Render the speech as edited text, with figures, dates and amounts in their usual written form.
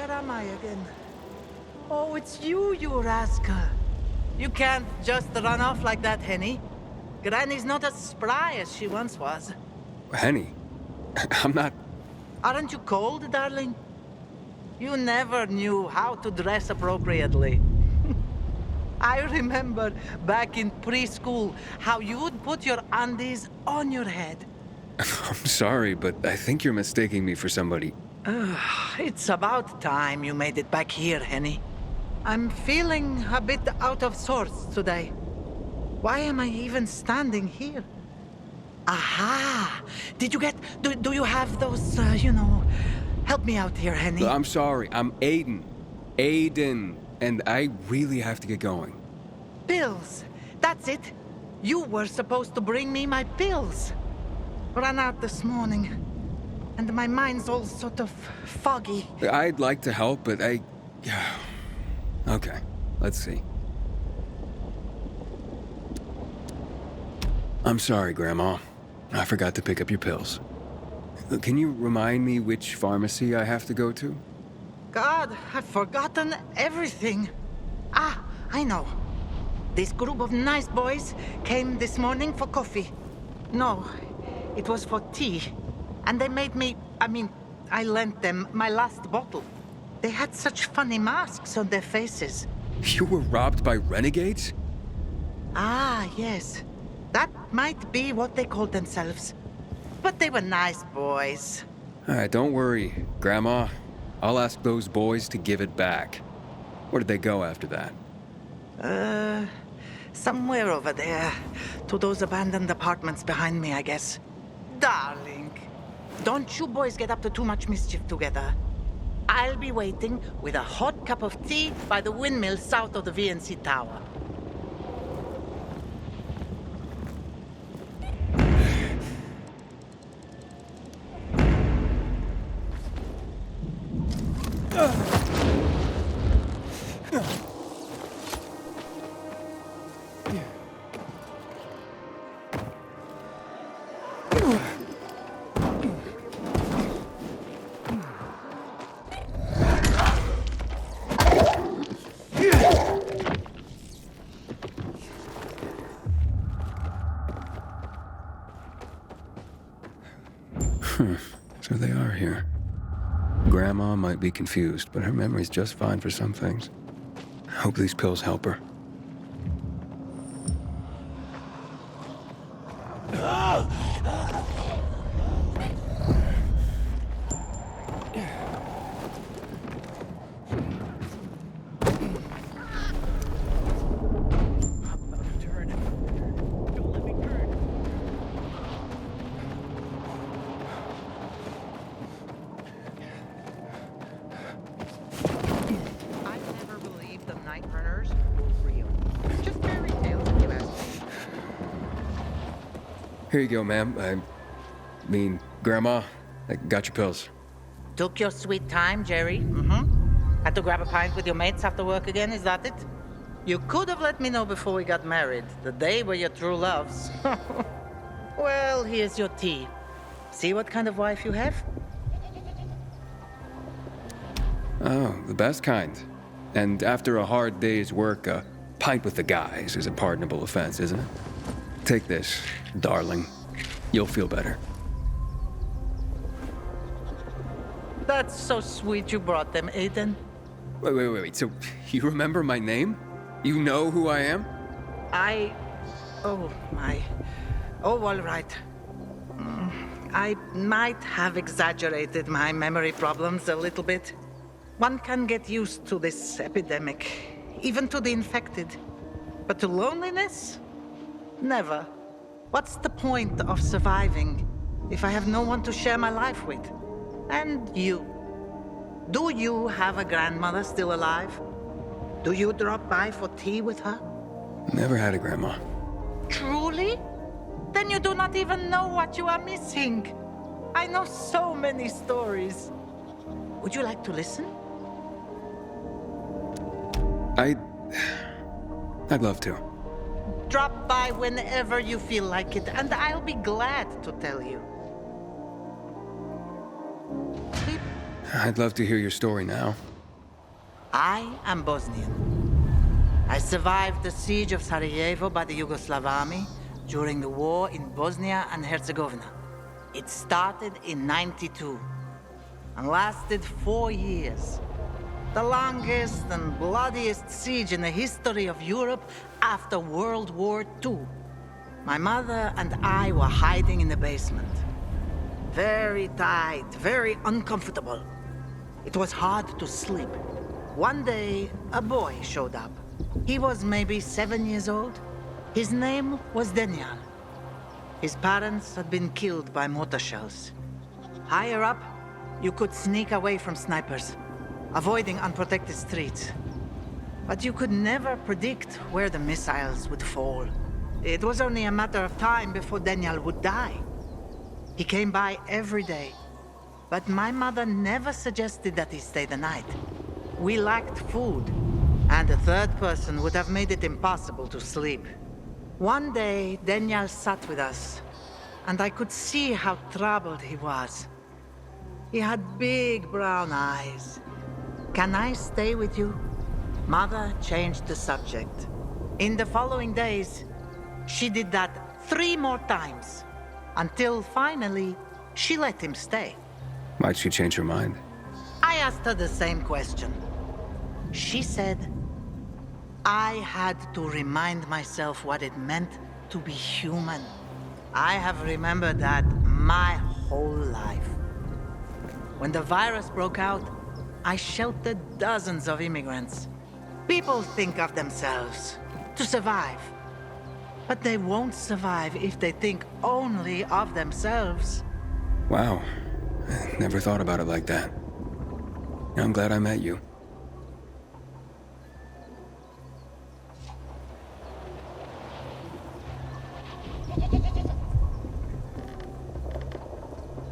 where am I again? Oh, it's you rascal. You can't just run off like that, Henny. Granny's not as spry as she once was. Henny, I'm not... Aren't you cold, darling? You never knew how to dress appropriately. I remember back in preschool how you would put your undies on your head. I'm sorry, but I think you're mistaking me for somebody. It's about time you made it back here, Henny. I'm feeling a bit out of sorts today. Why am I even standing here? Aha! Did you get... Do you have those, Help me out here, Henny. I'm sorry, I'm Aiden. Aiden. And I really have to get going. Pills. That's it. You were supposed to bring me my pills. Ran out this morning. And my mind's all sort of foggy. I'd like to help, but Okay, let's see. I'm sorry, Grandma. I forgot to pick up your pills. Can you remind me which pharmacy I have to go to? God, I've forgotten everything. Ah, I know. This group of nice boys came this morning for coffee. No, it was for tea. And they made me... I lent them my last bottle. They had such funny masks on their faces. You were robbed by renegades? Ah, yes. That might be what they called themselves. But they were nice boys. All right, don't worry, Grandma. I'll ask those boys to give it back. Where did they go after that? Somewhere over there. To those abandoned apartments behind me, I guess. Darling, don't you boys get up to too much mischief together. I'll be waiting with a hot cup of tea by the windmill south of the VNC Tower. So they are here. Grandma might be confused, but her memory's just fine for some things. I hope these pills help her. Here you go, ma'am. Grandma, I got your pills. Took your sweet time, Jerry. Had to grab a pint with your mates after work again, is that it? You could have let me know before we got married. The day were your true loves. Well, here's your tea. See what kind of wife you have? Oh, the best kind. And after a hard day's work, a pint with the guys is a pardonable offense, isn't it? Take this, darling. You'll feel better. That's so sweet you brought them, Aiden. Wait. So, you remember my name? You know who I am? Oh, my. Oh, all right. I might have exaggerated my memory problems a little bit. One can get used to this epidemic, even to the infected. But to loneliness? Never. What's the point of surviving if I have no one to share my life with? And you. Do you have a grandmother still alive? Do you drop by for tea with her? Never had a grandma. Truly? Then you do not even know what you are missing. I know so many stories. Would you like to listen? I'd love to. Drop by whenever you feel like it, and I'll be glad to tell you. I'd love to hear your story now. I am Bosnian. I survived the siege of Sarajevo by the Yugoslav army during the war in Bosnia and Herzegovina. It started in '92 and lasted 4 years. The longest and bloodiest siege in the history of Europe after World War II. My mother and I were hiding in the basement. Very tight, very uncomfortable. It was hard to sleep. One day, a boy showed up. He was maybe 7 years old. His name was Daniel. His parents had been killed by mortar shells. Higher up, you could sneak away from snipers, avoiding unprotected streets. But you could never predict where the missiles would fall. It was only a matter of time before Daniel would die. He came by every day, but my mother never suggested that he stay the night. We lacked food, and a third person would have made it impossible to sleep. One day, Daniel sat with us, and I could see how troubled he was. He had big brown eyes. "Can I stay with you?" Mother changed the subject. In the following days, she did that 3 more times, until finally, she let him stay. Might she change her mind? I asked her the same question. She said, I had to remind myself what it meant to be human. I have remembered that my whole life. When the virus broke out, I sheltered dozens of immigrants. People think of themselves to survive. But they won't survive if they think only of themselves. Wow. I never thought about it like that. I'm glad I met you.